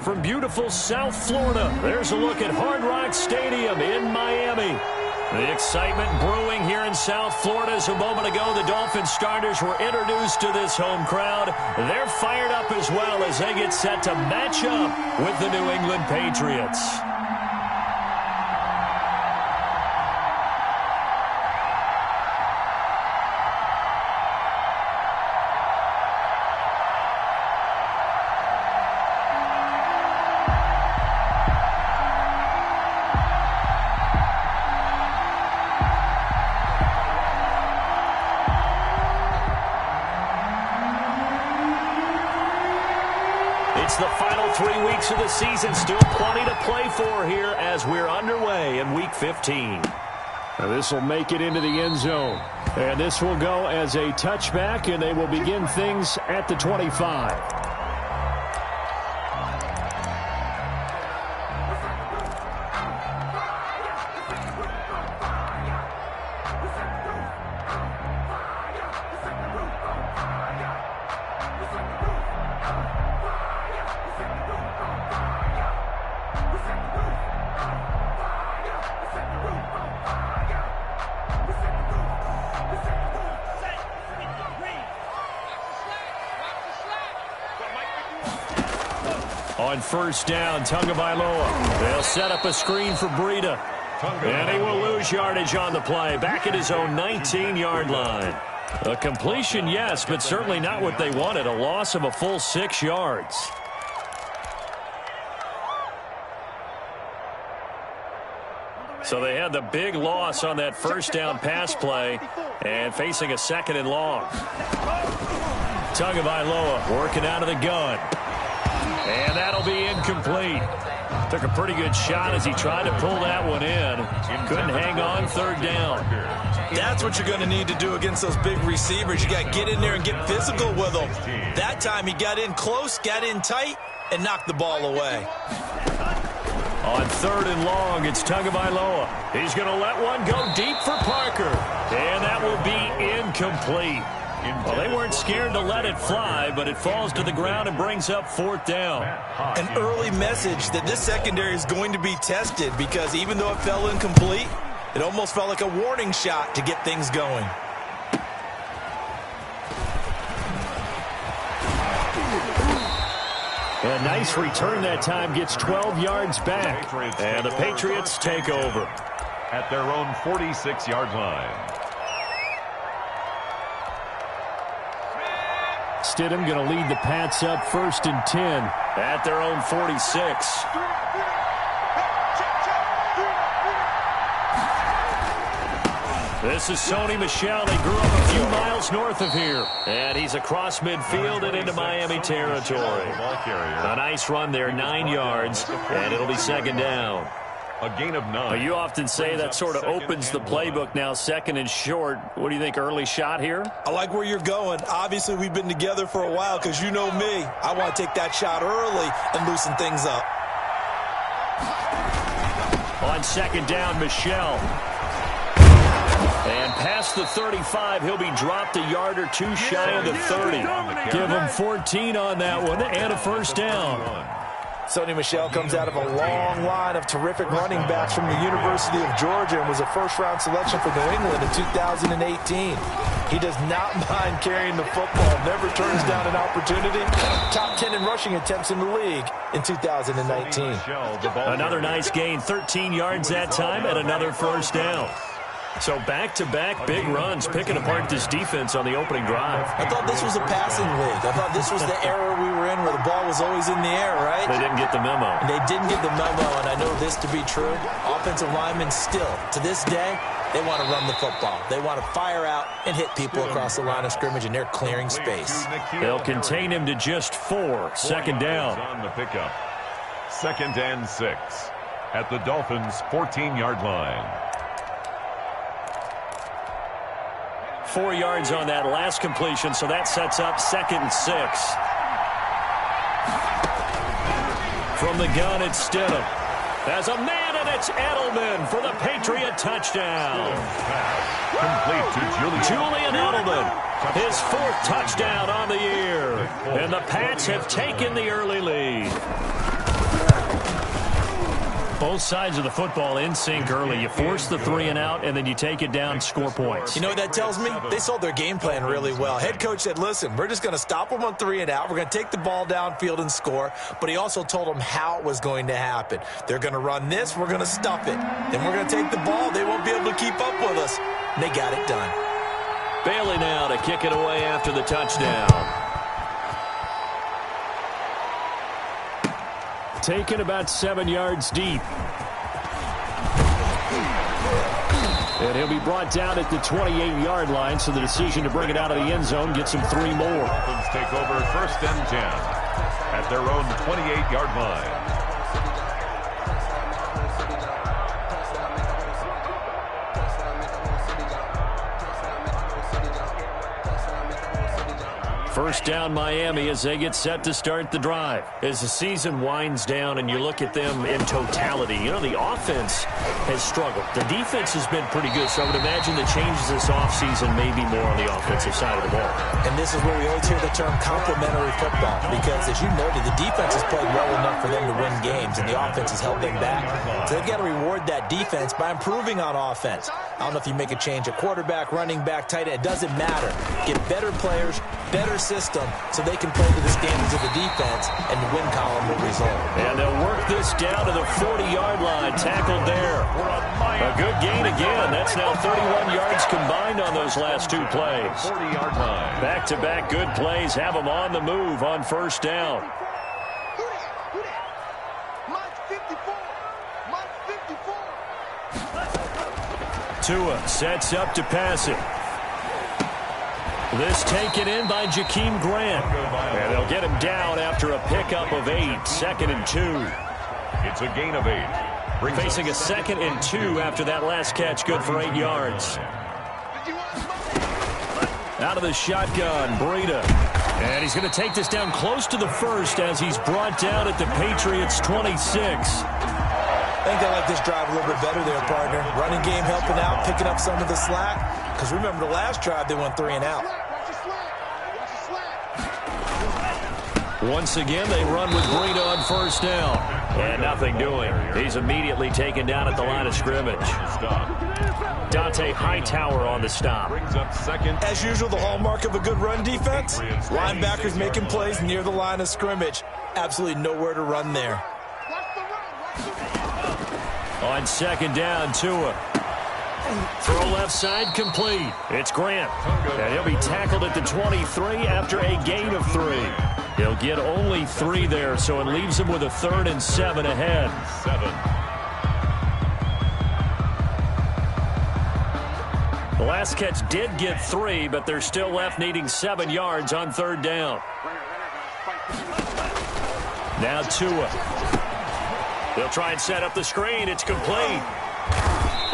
from beautiful South Florida. There's a look at Hard Rock Stadium in Miami. The excitement brewing here in South Florida. As a moment ago, the Dolphins starters were introduced to this home crowd. They're fired up as well as they get set to match up with the New England Patriots. It's the final 3 weeks of the season. Still plenty to play for here as we're underway in Week 15. Now this will make it into the end zone. And this will go as a touchback, and they will begin things at the 25. On first down, Tagovailoa. They'll set up a screen for Breida. And he will lose yardage on the play. Back at his own 19-yard line. A completion, yes, but certainly not what they wanted. A loss of a full 6 yards. So they had the big loss on that first down pass play and facing a 2nd and long. Tagovailoa working out of the gun. And that'll be incomplete. Took a pretty good shot as he tried to pull that one in. Couldn't hang on 3rd down. That's what you're going to need to do against those big receivers. You got to get in there and get physical with them. That time he got in close, got in tight, and knocked the ball away. On 3rd and long, it's Tagovailoa. He's going to let one go deep for Parker. And that will be incomplete. Well, they weren't scared to let it fly, but it falls to the ground and brings up 4th down. An early message that this secondary is going to be tested because even though it fell incomplete, it almost felt like a warning shot to get things going. A nice return that time, gets 12 yards back. And the Patriots take over. At their own 46-yard line. Stidham going to lead the Pats up 1st and 10. At their own 46. This is Sony Michel. They grew up a few miles north of here. And he's across midfield and into Miami territory. A nice run there, 9 yards, and it'll be 2nd down. A gain of 9. You often say that sort of opens the playbook now, 2nd and short. What do you think, early shot here? I like where you're going. Obviously, we've been together for a while because you know me. I want to take that shot early and loosen things up. On 2nd down, Michel. And past the 35, he'll be dropped a yard or two shy of the 30. Give him 14 on that one and a 1st down. Sony Michel comes out of a long line of terrific running backs from the University of Georgia and was a first-round selection for New England in 2018. He does not mind carrying the football, never turns down an opportunity. Top 10 in rushing attempts in the league in 2019. Another nice gain, 13 yards that time, and another 1st down. So back-to-back big runs, picking apart this defense on the opening drive. I thought this was a passing league. I thought this was the era we were in where the ball was always in the air, right? They didn't get the memo. And they didn't get the memo, and I know this to be true. Offensive linemen still, to this day, they want to run the football. They want to fire out and hit people across the line of scrimmage, and they're clearing space. They'll contain him to just 4. 2nd down. On the pickup. 2nd and 6. At the Dolphins' 14-yard line. 4 yards on that last completion, so that sets up 2nd and 6. From the gun, it's Stidham. There's a man, and it's Edelman for the Patriot touchdown. Complete to Julian Edelman, his 4th touchdown on the year. And the Pats have taken the early lead. Both sides of the football in sync early. You force the 3 and out, and then you take it down, score points. You know what that tells me? They sold their game plan really well. Head coach said, listen, we're just going to stop them on 3 and out. We're going to take the ball downfield and score. But he also told them how it was going to happen. They're going to run this. We're going to stuff it. Then we're going to take the ball. They won't be able to keep up with us. And they got it done. Bailey now to kick it away after the touchdown. Taken about 7 yards deep. And he'll be brought down at the 28-yard line, so the decision to bring it out of the end zone gets him 3 more. Dolphins take over 1st and 10 at their own 28-yard line. First down Miami as they get set to start the drive. As the season winds down and you look at them in totality, you know, the offense has struggled. The defense has been pretty good, so I would imagine the changes this offseason may be more on the offensive side of the ball. And this is where we always hear the term complementary football, because as you noted, the defense has played well enough for them to win games, and the offense has held them back. So they've got to reward that defense by improving on offense. I don't know if you make a change at quarterback, running back, tight end. It doesn't matter. Get better players, better system, so they can play to the standards of the defense, and the win column will result. And they'll work this down to the 40-yard line. Tackled there. A good gain again. That's now 31 yards combined on those last 2 plays. 40-yard line. Back-to-back good plays have them on the move on first down. Tua sets up to pass it. This taken in by Jakeem Grant. And they'll get him down after a pickup of 8. 2nd and 2. It's a gain of 8. Facing a 2nd and 2 after that last catch, good for 8 yards. Out of the shotgun, Breida. And he's going to take this down close to the 1st as he's brought down at the Patriots' 26. I think they like this drive a little bit better there, partner. Running game helping out, picking up some of the slack. Because remember, the last drive, they went 3 and out. Once again, they run with Breida on first down. And nothing doing. He's immediately taken down at the line of scrimmage. Dante Hightower on the stop. Brings up 2nd. As usual, the hallmark of a good run defense, linebackers making plays near the line of scrimmage. Absolutely nowhere to run there. On 2nd down, Tua. Throw left side complete. It's Grant. And he'll be tackled at the 23 after a gain of 3. He'll get only 3 there, so it leaves him with a 3rd and 7 ahead. 7. The last catch did get 3, but they're still left needing 7 yards on 3rd down. Now Tua. They'll try and set up the screen. It's complete.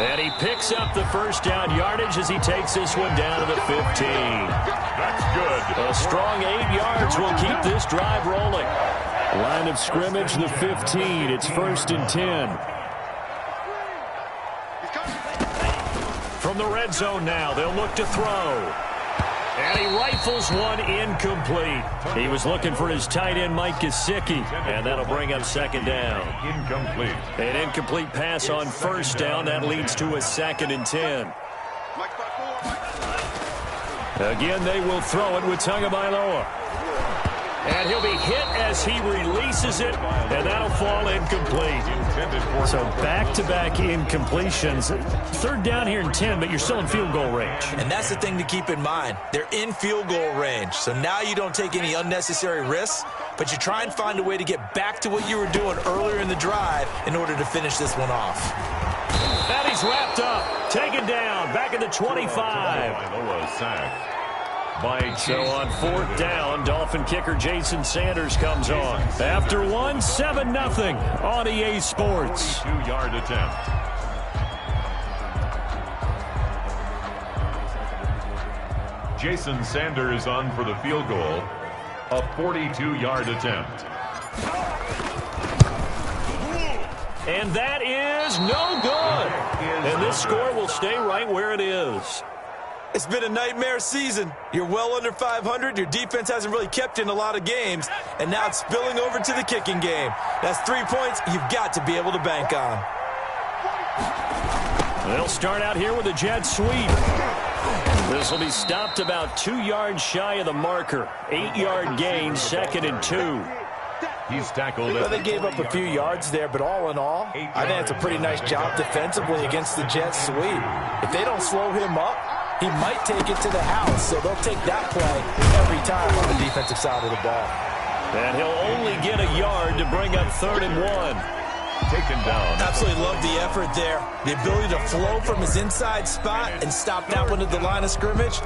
And he picks up the first down yardage as he takes this one down to the 15. That's good. A strong 8 yards will keep this drive rolling. Line of scrimmage, the 15. It's 1st and 10. From the red zone now, they'll look to throw. And he rifles one incomplete. He was looking for his tight end, Mike Gesicki, and that'll bring up 2nd down. Incomplete. An incomplete pass on first down. That leads to a 2nd and 10. Again, they will throw it with Tagovailoa. And he'll be hit as he releases it, and that'll fall incomplete. So back-to-back incompletions. 3rd down here and 10, but you're still in field goal range. And that's the thing to keep in mind. They're in field goal range. So now you don't take any unnecessary risks, but you try and find a way to get back to what you were doing earlier in the drive in order to finish this one off. And he's wrapped up, taken down, back at the 25. So on 4th down, Dolphin kicker Jason Sanders comes on. After 1, 7-0 on EA Sports. 42-yard attempt. Jason Sanders on for the field goal. A 42-yard attempt. And that is no good. And this score will stay right where it is. It's been a nightmare season. You're well under 500. Your defense hasn't really kept you in a lot of games. And now it's spilling over to the kicking game. That's 3 points you've got to be able to bank on. They'll start out here with a jet sweep. This will be stopped about 2 yards shy of the marker. 8-yard gain, 2nd and 2. He's tackled. Well, they gave up a few yards there, but all in all, I think it's a pretty nice job defensively against the jet sweep. If they don't slow him up, he might take it to the house, so they'll take that play every time on the defensive side of the ball. And he'll only get a yard to bring up 3rd and 1. Taken down. Absolutely love the effort there. The ability to flow from his inside spot and stop that one at the line of scrimmage.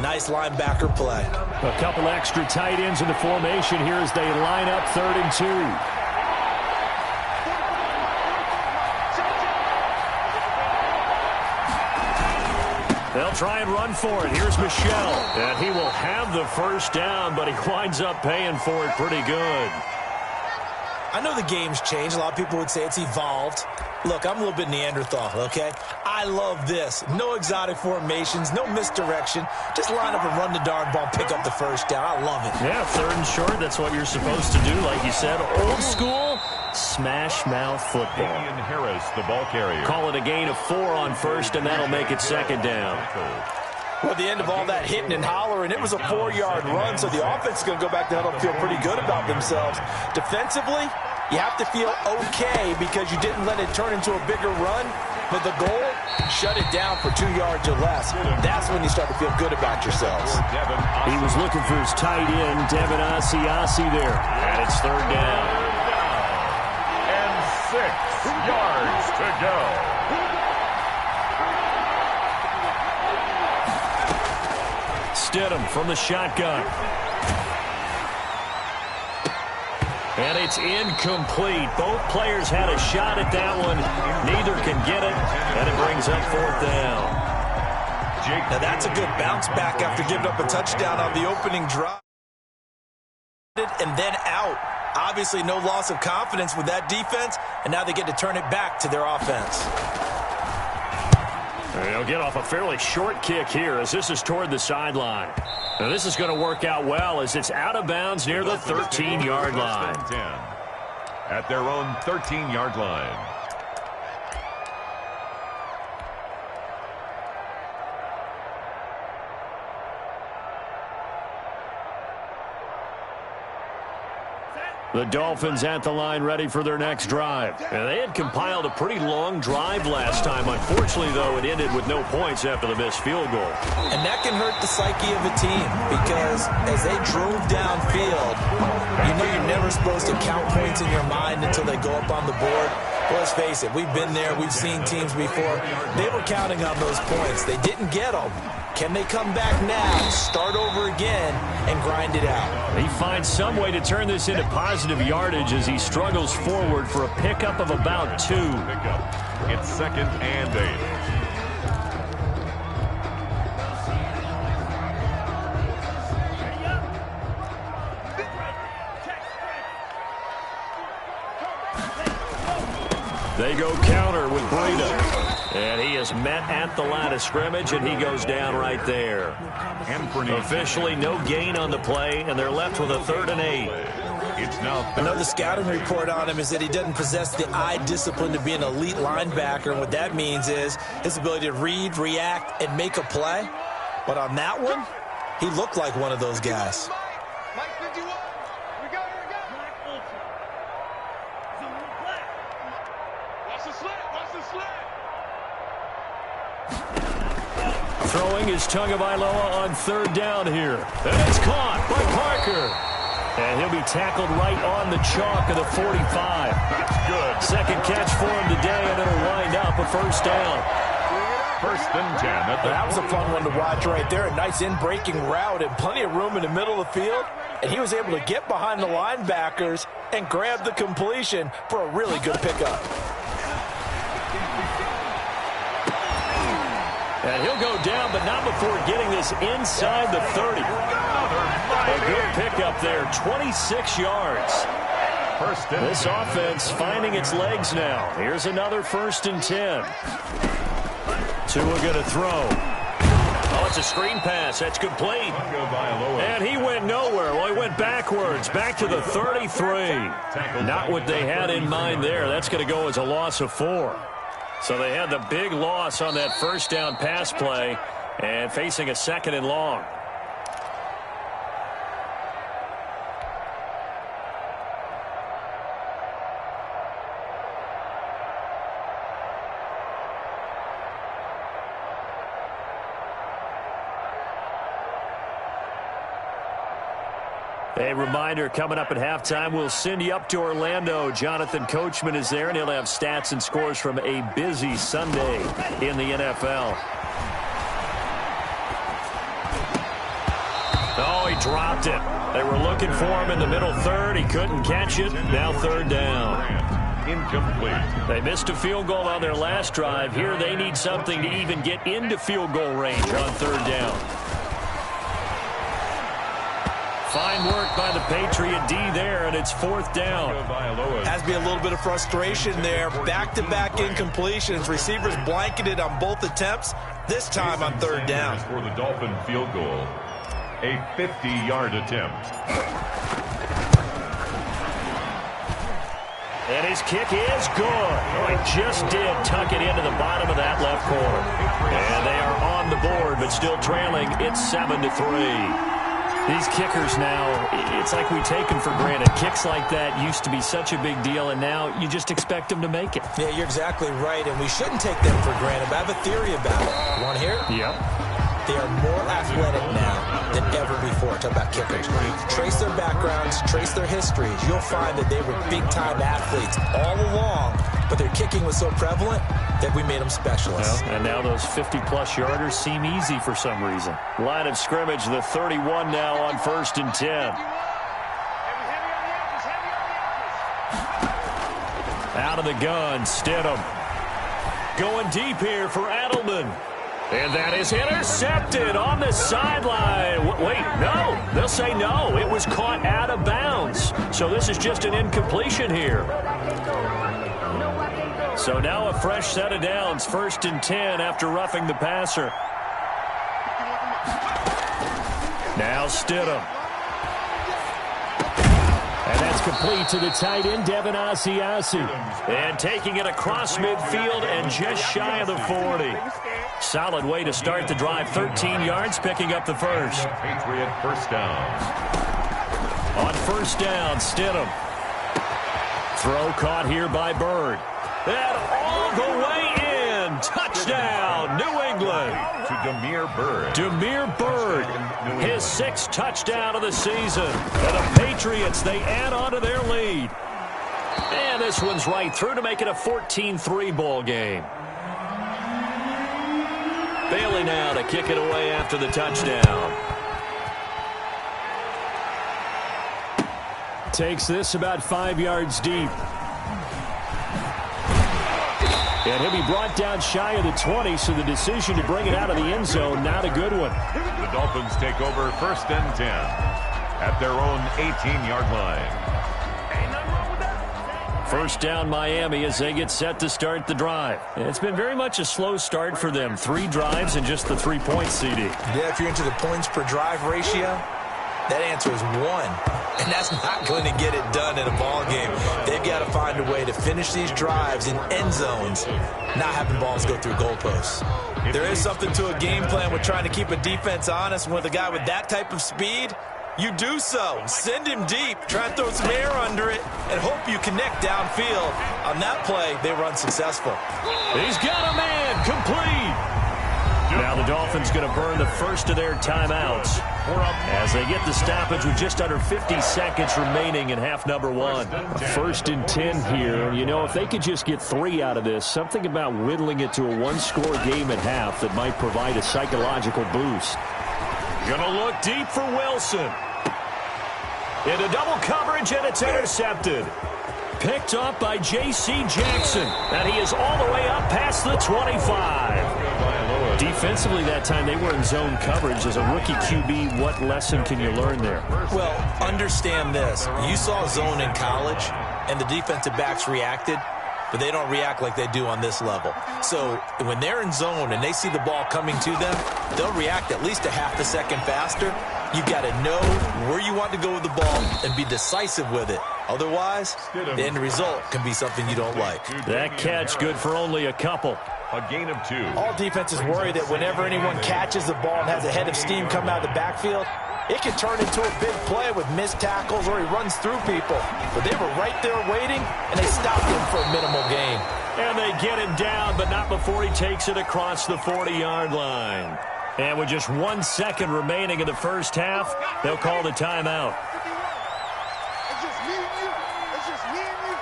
Nice linebacker play. A couple extra tight ends in the formation here as they line up 3rd and 2. They'll try and run for it. Here's Michel. And he will have the first down, but he winds up paying for it pretty good. I know the game's changed. A lot of people would say it's evolved. Look, I'm a little bit Neanderthal, okay? I love this. No exotic formations, no misdirection. Just line up and run the darn ball, pick up the first down. I love it. Yeah, 3rd and short. That's what you're supposed to do. Like you said, old school, smash mouth football. Damian Harris, the ball carrier. Call it a gain of 4 on first, and that'll make it 2nd down. Well, at the end of all that hitting and hollering, it was a 4-yard run, so the offense is going to go back to huddle and feel pretty good about themselves. Defensively, you have to feel okay because you didn't let it turn into a bigger run, but the goal, shut it down for 2 yards or less. That's when you start to feel good about yourselves. He was looking for his tight end, Devin Asiasi there, and it's 3rd down. And 6 yards to go. Stidham from the shotgun. And it's incomplete. Both players had a shot at that one. Neither can get it, and it brings up 4th down. Now that's a good bounce back after giving up a touchdown on the opening drive. And then out. Obviously no loss of confidence with that defense, and now they get to turn it back to their offense. They'll get off a fairly short kick here as this is toward the sideline. Now this is going to work out well as it's out of bounds near the 13-yard line. At their own 13-yard line. The Dolphins at the line ready for their next drive. And they had compiled a pretty long drive last time. Unfortunately, though, it ended with no points after the missed field goal. And that can hurt the psyche of a team because as they drove downfield, you know you're never supposed to count points in your mind until they go up on the board. Well, let's face it, we've been there. We've seen teams before. They were counting on those points. They didn't get them. Can they come back now, start over again, and grind it out? He finds some way to turn this into positive yardage as he struggles forward for a pickup of about 2. It's 2nd and 8. They go counter with Breida. And he is met at the line of scrimmage, and he goes down right there. Officially no gain on the play, and they're left with a 3rd and 8. It's now Another scouting report on him is that he doesn't possess the eye discipline to be an elite linebacker, and what that means is his ability to read, react, and make a play. But on that one, he looked like one of those guys. Throwing is Tagovailoa on 3rd down here. And it's caught by Parker. And he'll be tackled right on the chalk of the 45. That's good. 2nd catch for him today, and it'll wind up a 1st down. 1st and 10. That was a fun one to watch right there. A nice in-breaking route and plenty of room in the middle of the field. And he was able to get behind the linebackers and grab the completion for a really good pickup. And he'll go down, but not before getting this inside the 30. A good pickup there, 26 yards. This offense finding its legs now. Here's another 1st and 10. Tua going to throw. Oh, It's a screen pass. That's complete. And he went nowhere. Well, he went backwards, back to the 33. Not what they had in mind there. That's going to go as a loss of 4. So they had the big loss on that first down pass play and facing a 2nd and long. A reminder, coming up at halftime, we'll send you up to Orlando. Jonathan Coachman is there, and he'll have stats and scores from a busy Sunday in the NFL. Oh, he dropped it. They were looking for him in the middle third. He couldn't catch it. Now 3rd down. Incomplete. They missed a field goal on their last drive. Here they need something to even get into field goal range on 3rd down. Fine work by the Patriot D there, and it's 4th down. Has to be a little bit of frustration there. Back-to-back incompletions. Receivers blanketed on both attempts, this time on 3rd down. For the Dolphin field goal, a 50-yard attempt. And his kick is good. Oh, he just did tuck it into the bottom of that left corner. And they are on the board, but still trailing. It's 7-3. These kickers now, it's like we take them for granted. Kicks like that used to be such a big deal, and now you just expect them to make it. Yeah, you're exactly right, and we shouldn't take them for granted. But I have a theory about it. You want to hear it? Yep. They are more athletic now than ever before. Talk about kickers. Trace their backgrounds, trace their histories. You'll find that they were big-time athletes all along, but their kicking was so prevalent that we made them specialists. Well, and now those 50-plus yarders seem easy for some reason. Line of scrimmage, the 31 now on 1st and 10. Out of the gun, Stidham. Going deep here for Adelman. And that is intercepted on the sideline. Wait, no. They'll say no. It was caught out of bounds. So this is just an incompletion here. So now a fresh set of downs, 1st and 10 after roughing the passer. Now Stidham. And that's complete to the tight end, Devin Asiasi. And taking it across midfield and just shy of the 40. Solid way to start the drive. 13 yards, picking up the first. Patriot first down. On 1st down, Stidham. Throw caught here by Bird. And all the way in. Touchdown, New England. To Damiere Byrd. Damiere Byrd, his 6th touchdown of the season. And the Patriots, they add on to their lead. And this one's right through to make it a 14-3 ball game. Bailey now to kick it away after the touchdown. Takes this about 5 yards deep. And he'll be brought down shy of the 20, so the decision to bring it out of the end zone, not a good one. The Dolphins take over 1st and 10 at their own 18-yard line. 1st down Miami as they get set to start the drive. It's been very much a slow start for them. 3 drives and just the 3 points, CD. Yeah, if you're into the points per drive ratio, that answer is 1. And that's not going to get it done in a ball game. They've got to find a way to finish these drives in end zones, not having balls go through goalposts. There is something to a game plan with trying to keep a defense honest. With a guy with that type of speed, you do so. Send him deep. Try and throw some air under it and hope you connect downfield. On that play, they were unsuccessful. He's got a man. Complete. Now the Dolphins going to burn the first of their timeouts as they get the stoppage with just under 50 seconds remaining in half number 1. 1st and 10 here. You know, if they could just get 3 out of this, something about whittling it to a 1-score game at half that might provide a psychological boost. Going to look deep for Wilson. Into double coverage, and it's intercepted. Picked up by J.C. Jackson. And he is all the way up past the 25. Defensively that time, they were in zone coverage. As a rookie QB, what lesson can you learn there? Well, understand this. You saw zone in college, and the defensive backs reacted. but they don't react like they do on this level. So when they're in zone and they see the ball coming to them, they'll react at least a half a second faster. You've got to know where you want to go with the ball and be decisive with it. Otherwise, the end result can be something you don't like. That catch good for only a couple. A gain of 2. All defenses worry that whenever anyone catches the ball and has a head of steam come out of the backfield, it can turn into a big play with missed tackles or he runs through people. But they were right there waiting, and they stopped him for a minimal gain. And they get him down, but not before he takes it across the 40-yard line. And with just 1 second remaining in the first half, they'll call the timeout. It's just me and you. It's just me and you.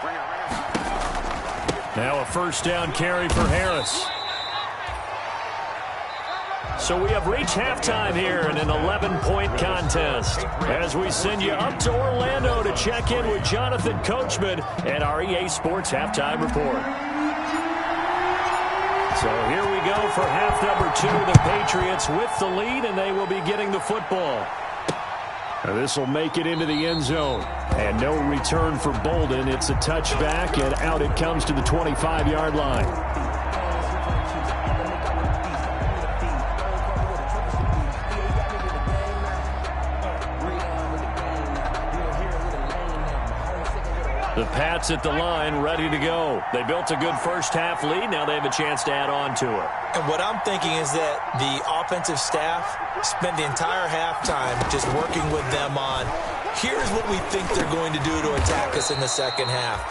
Bring it. Now a first down carry for Harris. So we have reached halftime here in an 11-point contest as we send you up to Orlando to check in with Jonathan Coachman and our EA Sports Halftime Report. So here we go for half number 2. The Patriots with the lead, and they will be getting the football. This will make it into the end zone. And no return for Bolden. It's a touchback, and out it comes to the 25-yard line. The Pats at the line, ready to go. They built a good first-half lead. Now they have a chance to add on to it. And what I'm thinking is that the offensive staff spent the entire halftime just working with them on, here's what we think they're going to do to attack us in the second half.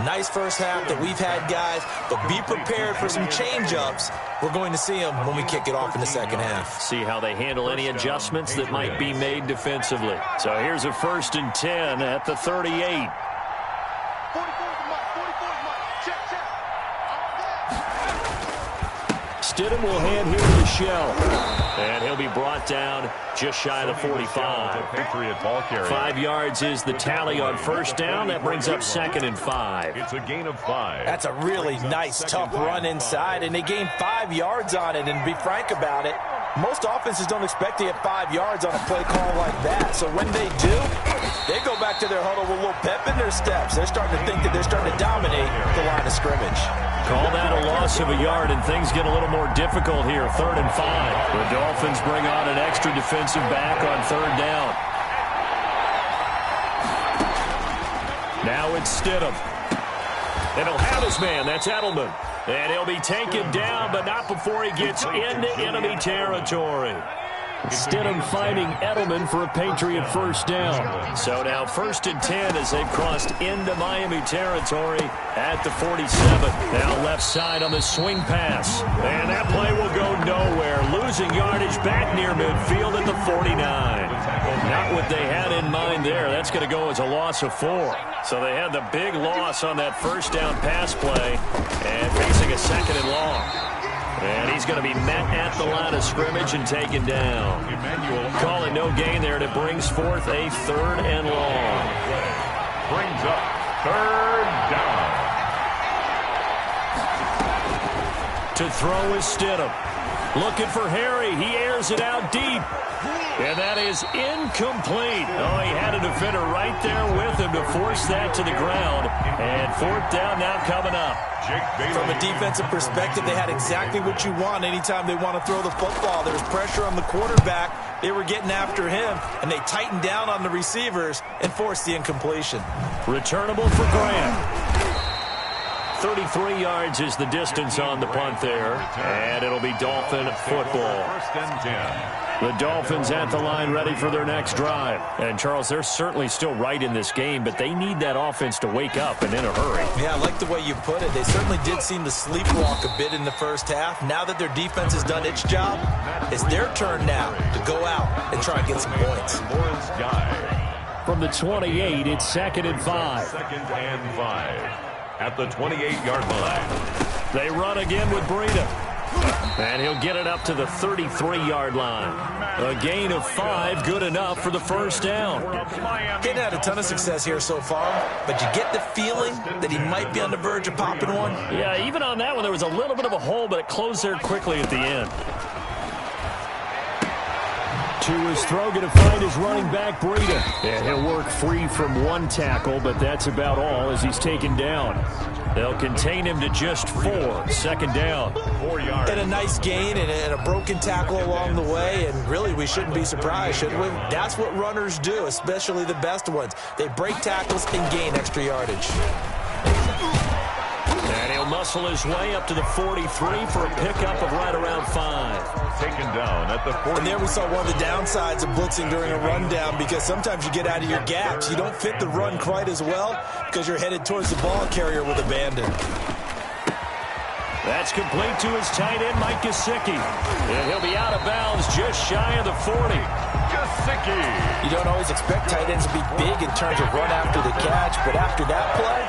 Nice first half that we've had, guys, but be prepared for some change-ups. We're going to see them when we kick it off in the second half. See how they handle any adjustments that might be made defensively. So here's a 1st and 10 at the 38. Stidham will hand here to Shell. And he'll be brought down just shy of the 45. Patriot ball carrier. 5 yards is the tally on first down. That brings up 2nd and 5. It's a gain of 5. That's a really nice, tough run inside, and they gained 5 yards on it. And to be frank about it, most offenses don't expect to get 5 yards on a play call like that. So when they do, they go back to their huddle with a little pep in their steps. They're starting to think that they're starting to dominate the line of scrimmage. Call that a loss of a yard, and things get a little more difficult here. 3rd and 5. The Dolphins bring on an extra defensive back on 3rd down. Now it's Stidham. And he'll have his man. That's Edelman. And he'll be taken down, but not before he gets into enemy territory. Stidham finding Edelman for a Patriot first down. So now 1st and 10 as they've crossed into Miami territory at the 47. Now left side on the swing pass. And that play will go nowhere. Losing yardage back near midfield at the 49. Not what they had in mind there. That's going to go as a loss of 4. So they had the big loss on that first down pass play and facing a 2nd and long. And he's going to be met at the line of scrimmage and taken down. Call it no gain there, and it brings forth a 3rd and long. Brings up 3rd down. To throw is Stidham. Looking for Harry. He airs it out deep. And that is incomplete. Oh, he had a defender right there with him to force that to the ground. And 4th down now coming up. From a defensive perspective, they had exactly what you want anytime they want to throw the football. There was pressure on the quarterback. They were getting after him, and they tightened down on the receivers and forced the incompletion. Returnable for Grant. 33 yards is the distance on the punt there, and it'll be Dolphin football. 1st and 10. The Dolphins at the line ready for their next drive. And, Charles, they're certainly still right in this game, but they need that offense to wake up and in a hurry. Yeah, I like the way you put it. They certainly did seem to sleepwalk a bit in the first half. Now that their defense has done its job, it's their turn now to go out and try and get some points. Lawrence Guy. From the 28, it's 2nd and 5. 2nd and 5. At the 28-yard line. They run again with Breida. And he'll get it up to the 33-yard line. A gain of 5, good enough for the first down. Didn't have a ton of success here so far, but you get the feeling that he might be on the verge of popping one. Yeah, even on that one, there was a little bit of a hole, but it closed there quickly at the end. To his throw, going to find his running back, Breida. And he'll work free from one tackle, but that's about all as he's taken down. They'll contain him to just 4. Second down. 4 yards. And a nice gain and a broken tackle along the way, and really we shouldn't be surprised, should we? That's what runners do, especially the best ones. They break tackles and gain extra yardage. And he'll muscle his way up to the 43 for a pickup of right around 5. Taken down at the 40. And there we saw one of the downsides of blitzing during a rundown, because sometimes you get out of your gaps. You don't fit the run quite as well because you're headed towards the ball carrier with abandon. That's complete to his tight end, Mike Gesicki. And he'll be out of bounds just shy of the 40. Gesicki. You don't always expect tight ends to be big in terms of run after the catch, but after that play,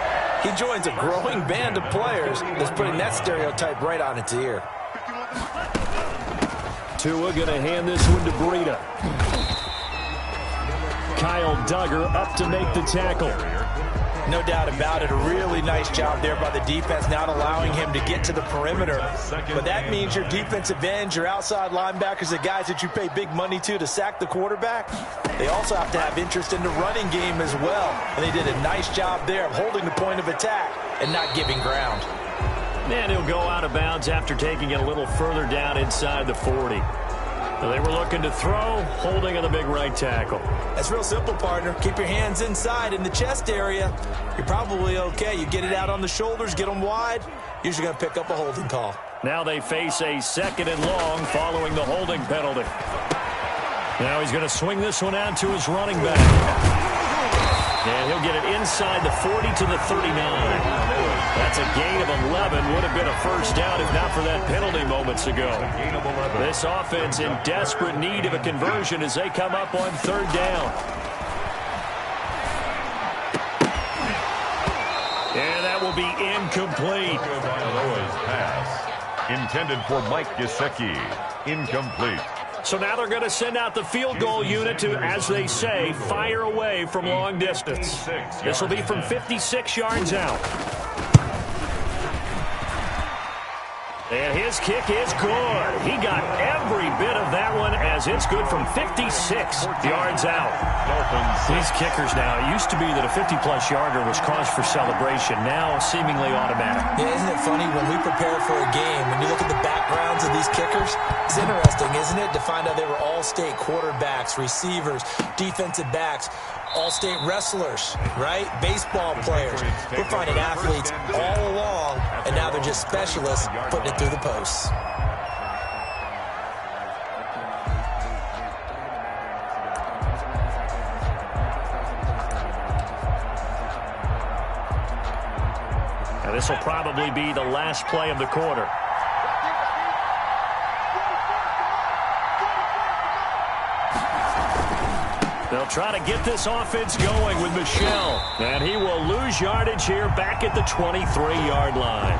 he joins a growing band of players that's putting that stereotype right on its ear. Tua going to hand this one to Breida. Kyle Duggar up to make the tackle. No doubt about it. A really nice job there by the defense, not allowing him to get to the perimeter. But that means your defensive ends, your outside linebackers, the guys that you pay big money to sack the quarterback, they also have to have interest in the running game as well. And they did a nice job there of holding the point of attack and not giving ground. And he'll go out of bounds after taking it a little further down inside the 40. They were looking to throw, holding on the big right tackle. That's real simple, partner. Keep your hands inside in the chest area. You're probably okay. You get it out on the shoulders, get them wide, usually going to pick up a holding call. Now they face a 2nd and long following the holding penalty. Now he's going to swing this one out to his running back. And he'll get it inside the 40 to the 39. That's a gain of 11. Would have been a first down if not for that penalty moments ago. This offense in desperate need of a conversion as they come up on 3rd down. And that will be incomplete. Pass intended for Mike Gesicki. Incomplete. So now they're going to send out the field goal unit to, as they say, fire away from long distance. This will be from 56 yards out. And his kick is good. He got every bit of that one as it's good from 56 yards out. These kickers now, it used to be that a 50-plus yarder was cause for celebration. Now seemingly automatic. Yeah, isn't it funny when we prepare for a game, when you look at the backgrounds of these kickers, it's interesting, isn't it, to find out they were all-state quarterbacks, receivers, defensive backs, all-state wrestlers, right? Baseball players. We're finding athletes all along, and now they're just specialists putting it through the posts. Now this will probably be the last play of the quarter. They'll try to get this offense going with Michel. And he will lose yardage here back at the 23-yard line.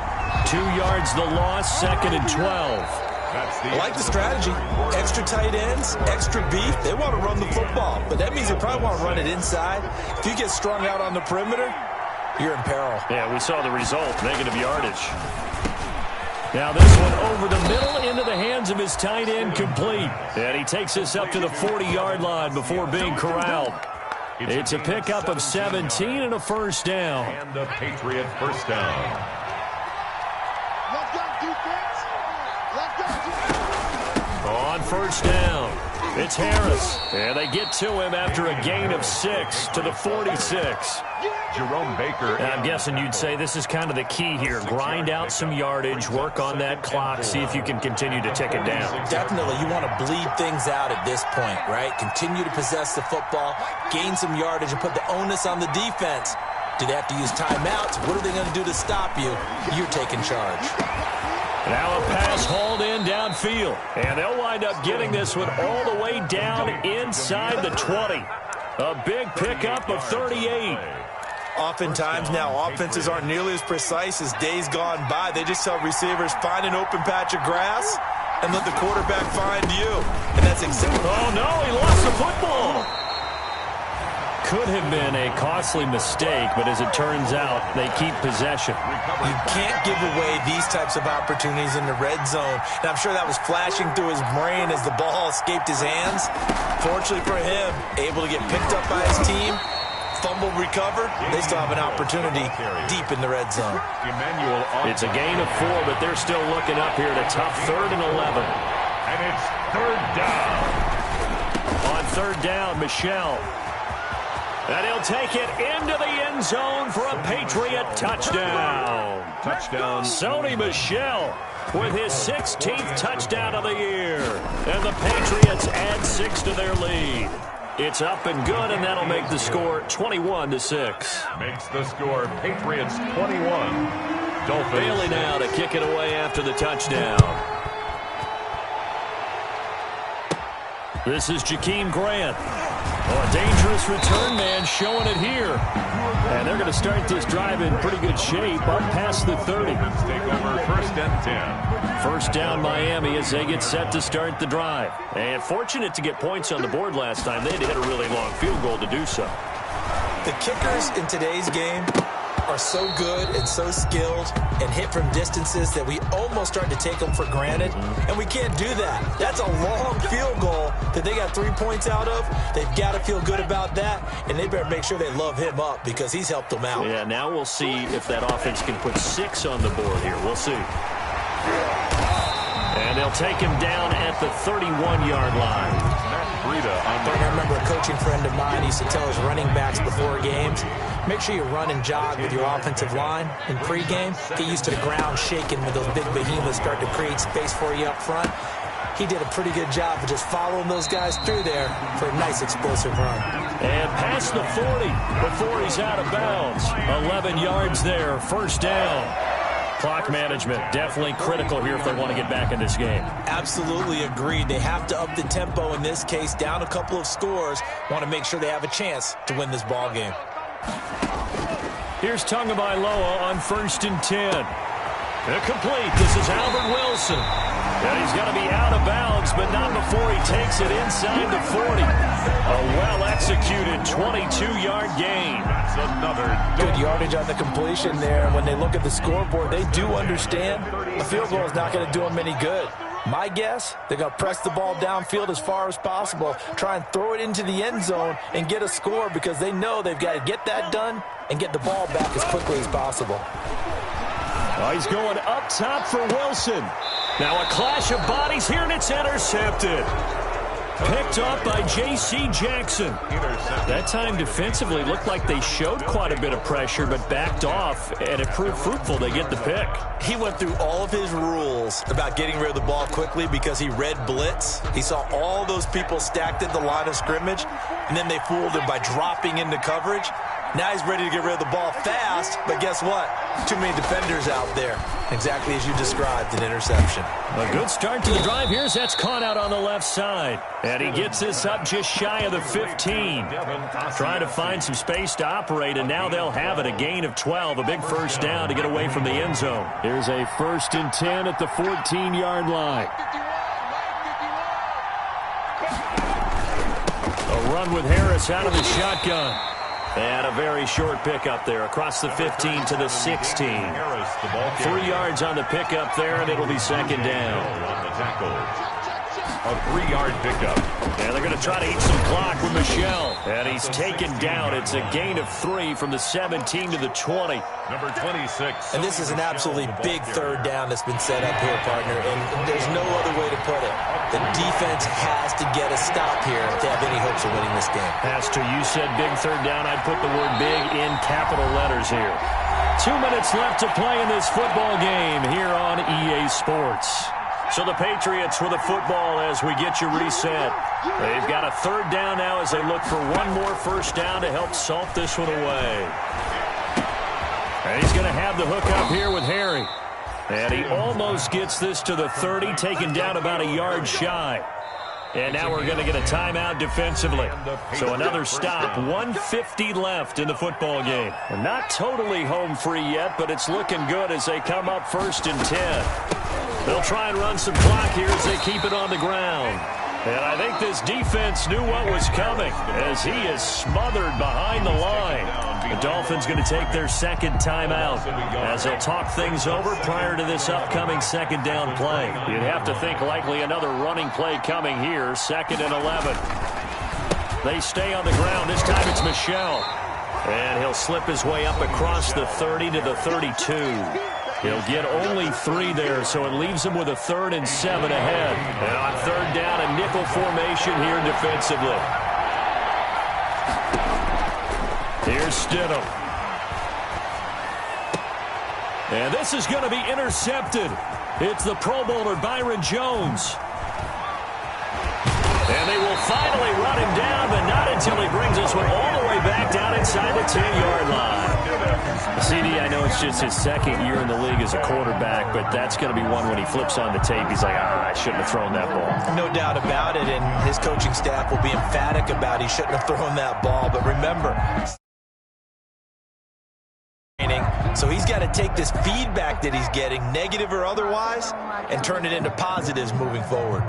2 yards the loss, 2nd and 12. I like the strategy. Extra tight ends, extra beef. They want to run the football, but that means they probably want to run it inside. If you get strung out on the perimeter, you're in peril. Yeah, we saw the result, negative yardage. Now this one over the middle into the hands of his tight end, complete. And he takes this up to the 40-yard line before being corralled. It's a pickup of 17 and a first down. And the Patriot first down. Left guard defense. Left guard defense. On first down, it's Harris. And they get to him after a gain of 6 to the 46. Jerome Baker. I'm guessing you'd say this is kind of the key here. Grind out some yardage, work on that clock, see if you can continue to tick it down. Definitely, you want to bleed things out at this point, right? Continue to possess the football, gain some yardage, and put the onus on the defense. Do they have to use timeouts? What are they going to do to stop you? You're taking charge. Now a pass hauled in downfield. And they'll wind up getting this one all the way down inside the 20. A big pickup of 38. Oftentimes now, offenses aren't nearly as precise as days gone by. They just tell receivers, find an open patch of grass and let the quarterback find you. And that's exactly... Oh, no, he lost the football. could have been a costly mistake, but as it turns out, they keep possession. You can't give away these types of opportunities in the red zone. And I'm sure that was flashing through his brain as the ball escaped his hands. Fortunately for him, able to get picked up by his team, fumble recovered. They still have an opportunity deep in the red zone. It's a gain of 4, but they're still looking up here at a tough 3rd and 11. And it's 3rd down. On 3rd down, Michel. And he'll take it into the end zone for a Patriot touchdown. Touchdown. Sony Michel with his 16th touchdown of the year. And the Patriots add 6 to their lead. It's up and good, and that'll make the score 21-6. Makes the score Patriots 21. Dolphins. Bailey now to kick it away after the touchdown. This is Jakeem Grant. Oh, a dangerous return man showing it here. And they're going to start this drive in pretty good shape up past the 30. Dolphins take over 1st and 10. First down Miami as they get set to start the drive. And fortunate to get points on the board last time. They had to hit a really long field goal to do so. The kickers in today's game are so good and so skilled and hit from distances that we almost start to take them for granted, and we can't do that. That's a long field goal that they got 3 points out of. They've got to feel good about that, and they better make sure they love him up because he's helped them out. Yeah, now we'll see if that offense can put 6 on the board here. We'll see. And they'll take him down at the 31-yard line. I remember a coaching friend of mine used to tell his running backs before games, make sure you run and jog with your offensive line in pregame. Get used to the ground shaking when those big behemoths start to create space for you up front. He did a pretty good job of just following those guys through there for a nice explosive run. And past the 40 before he's out of bounds. 11 yards there, 1st down. Clock management definitely critical here if they want to get back in this game. Absolutely agreed. They have to up the tempo in this case, down a couple of scores. Want to make sure they have a chance to win this ball game. Here's Tagovailoa on 1st and 10. Complete. This is Albert Wilson. And he's going to be out of bounds, but not before he takes it inside the 40. A well-executed 22-yard gain. That's another good yardage on the completion there. And when they look at the scoreboard, they do understand a field goal is not going to do them any good. My guess, they're going to press the ball downfield as far as possible, try and throw it into the end zone and get a score because they know they've got to get that done and get the ball back as quickly as possible. Oh, he's going up top for Wilson. Now a clash of bodies here, and it's intercepted. Picked up by J.C. Jackson. That time defensively looked like they showed quite a bit of pressure, but backed off, and it proved fruitful. They get the pick. He went through all of his rules about getting rid of the ball quickly because he read blitz. He saw all those people stacked at the line of scrimmage, and then they fooled him by dropping into coverage. Now he's ready to get rid of the ball fast, but guess what? Too many defenders out there. Exactly as you described, an interception. A good start to the drive. Here's that's caught out on the left side. And he gets this up just shy of the 15. Trying to find some space to operate, and now they'll have it. A gain of 12, a big 1st down to get away from the end zone. Here's a 1st and 10 at the 14-yard line. A run with Harris out of the shotgun. And a very short pickup there across the 15 to the 16. 3 yards on the pickup there, and it'll be 2nd down. A 3-yard pickup. And they're going to try to eat some clock with Michel. And he's taken down. It's a gain of 3 from the 17 to the 20. Number 26. And this is an absolutely big 3rd down that's been set up here, partner. And there's no other way to put it. The defense has to get a stop here if they have any hopes of winning this game. Pastor, you said big 3rd down. I'd put the word big in capital letters here. 2 minutes left to play in this football game here on EA Sports. So the Patriots with the football as we get you reset. They've got a 3rd down now as they look for one more 1st down to help salt this one away. And he's going to have the hook up here with Harry. And he almost gets this to the 30, taken down about a yard shy. And now we're going to get a timeout defensively. So another stop, 1:50 left in the football game. And not totally home free yet, but it's looking good as they come up 1st and 10. They'll try and run some clock here as they keep it on the ground. And I think this defense knew what was coming as he is smothered behind the line. The Dolphins going to take their second timeout as they'll talk things over prior to this upcoming second down play. You'd have to think likely another running play coming here, 2nd and 11. They stay on the ground. This time it's Michel. And he'll slip his way up across the 30 to the 32. He'll get only 3 there, so it leaves him with a 3rd and 7 ahead. And on 3rd down, a nickel formation here defensively. Here's Stidham. And this is going to be intercepted. It's the Pro Bowler Byron Jones. And they will finally run him down, but not until he brings this one all the way back down inside the 10-yard line. CD, I know it's just his 2nd year in the league as a quarterback, but that's going to be one when he flips on the tape, he's like, I shouldn't have thrown that ball. No doubt about it, and his coaching staff will be emphatic about he shouldn't have thrown that ball. But remember, so he's got to take this feedback that he's getting, negative or otherwise, and turn it into positives moving forward.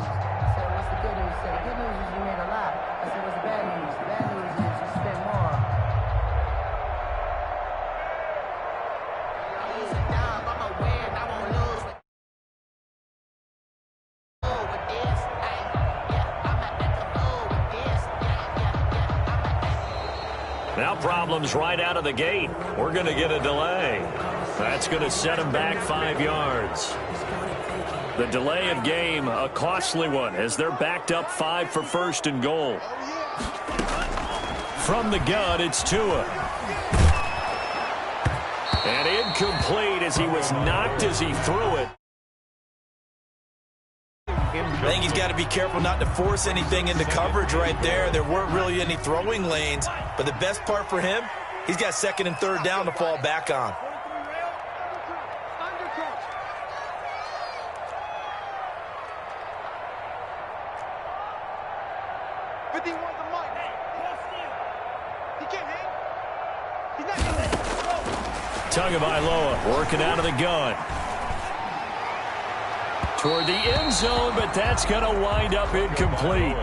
Now problems right out of the gate. We're going to get a delay. That's going to set him back 5 yards. The delay of game, a costly one, as they're backed up 5 for 1st and goal. From the gun, it's Tua. And incomplete as he was knocked as he threw it. I think he's got to be careful not to force anything into coverage right there. There weren't really any throwing lanes, but the best part for him, he's got 2nd and 3rd down to fall back on. Tagovailoa working out of the gun. Toward the end zone, but that's going to wind up incomplete.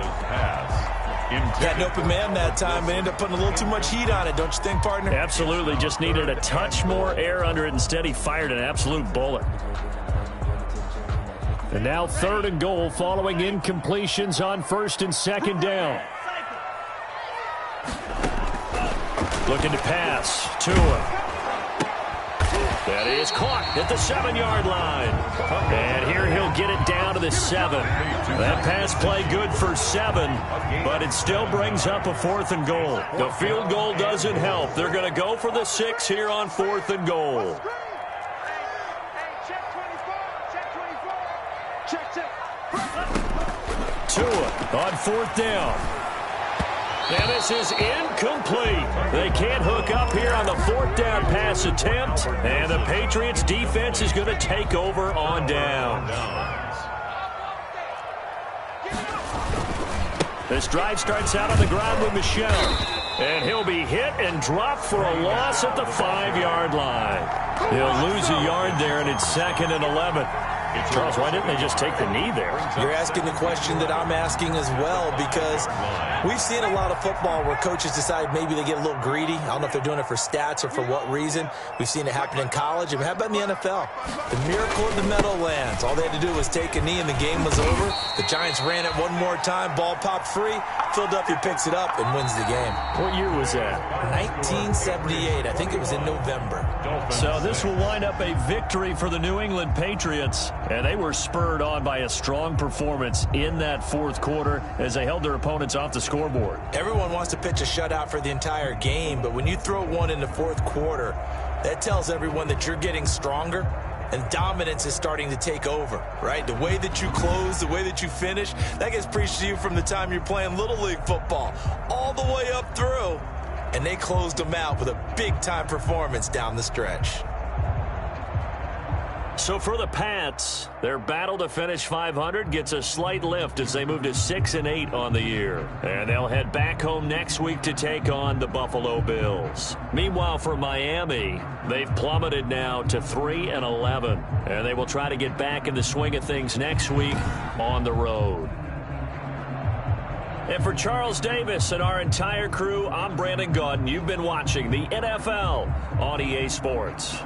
Got an open man that time, but ended up putting a little too much heat on it, don't you think, partner? Absolutely. Just needed a touch more air under it. Instead, he fired an absolute bullet. And now 3rd and goal following incompletions on 1st and 2nd down. Looking to pass. Tua. That is caught at the 7-yard line. And here he'll get it down to the 7. That pass play good for 7, but it still brings up a 4th and goal. The field goal doesn't help. They're going to go for the 6 here on 4th and goal. Tua on 4th down. And this is incomplete. They can't hook up here on the 4th down pass attempt. And the Patriots defense is going to take over on down. This drive starts out on the ground with Michel. And he'll be hit and dropped for a loss at the 5-yard line. He'll lose a yard there, and it's 2nd and 11. Charles, why didn't they just take the knee there? You're asking the question that I'm asking as well, because we've seen a lot of football where coaches decide maybe they get a little greedy. I don't know if they're doing it for stats or for what reason. We've seen it happen in college. And how about in the NFL? The miracle of the Meadowlands. All they had to do was take a knee and the game was over. The Giants ran it one more time. Ball popped free. Philadelphia picks it up and wins the game. What year was that? 1978. I think it was in November. So this will wind up a victory for the New England Patriots. And they were spurred on by a strong performance in that 4th quarter as they held their opponents off the scoreboard. Everyone wants to pitch a shutout for the entire game, but when you throw one in the 4th quarter, that tells everyone that you're getting stronger and dominance is starting to take over, right? The way that you close, the way that you finish, that gets preached to you from the time you're playing Little League football all the way up through. And they closed them out with a big-time performance down the stretch. So for the Pats, their battle to finish 500 gets a slight lift as they move to 6-8 on the year. And they'll head back home next week to take on the Buffalo Bills. Meanwhile, for Miami, they've plummeted now to 3-11. And they will try to get back in the swing of things next week on the road. And for Charles Davis and our entire crew, I'm Brandon Gaudin. You've been watching the NFL on EA Sports.